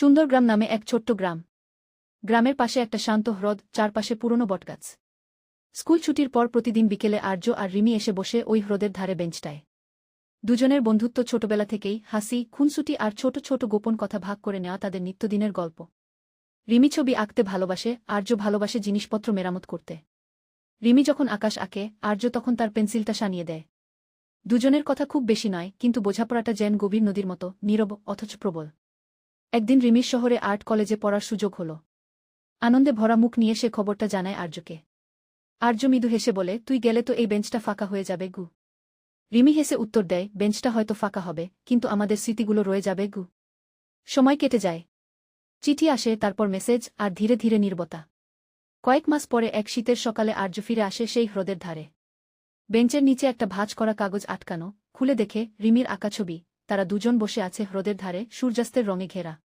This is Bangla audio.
সুন্দরগ্রাম নামে এক ছোট্ট গ্রাম। গ্রামের পাশে একটা শান্ত হ্রদ, চারপাশে পুরনো বটগাছ। স্কুল ছুটির পর প্রতিদিন বিকেলে আর্য আর রিমি এসে বসে ওই হ্রদের ধারে বেঞ্চটায়। দুজনের বন্ধুত্ব ছোটবেলা থেকেই, হাসি, খুনসুটি আর ছোট ছোট গোপন কথা ভাগ করে নেওয়া তাদের নিত্যদিনের গল্প। রিমি ছবি আঁকতে ভালোবাসে, আর্য ভালোবাসে জিনিসপত্র মেরামত করতে। রিমি যখন আকাশ আঁকে, আর্য তখন তার পেন্সিলটা সানিয়ে দেয়। দুজনের কথা খুব বেশি নয়, কিন্তু বোঝাপড়াটা যেন গভীর নদীর মতো, নীরব অথচ প্রবল। একদিন রিমির শহরে আর্ট কলেজে পড়ার সুযোগ হল। আনন্দে ভরা মুখ নিয়ে সে খবরটা জানায় আর্যকে। আর্য মৃদু হেসে বলে, তুই গেলে তো এই বেঞ্চটা ফাঁকা হয়ে যাবে গু। রিমি হেসে উত্তর দেয়, বেঞ্চটা হয়তো ফাঁকা হবে, কিন্তু আমাদের স্মৃতিগুলো রয়ে যাবে গু। সময় কেটে যায়। চিঠি আসে, তারপর মেসেজ, আর ধীরে ধীরে নীরবতা। কয়েক মাস পরে এক শীতের সকালে আর্য ফিরে আসে সেই হ্রদের ধারে। বেঞ্চের নিচে একটা ভাঁজ করা কাগজ আটকানো, খুলে দেখে রিমির আঁকা ছবি। তারা দুজন বসে আছে হ্রদের ধারে, সূর্যাস্তের রঙে ঘেরা।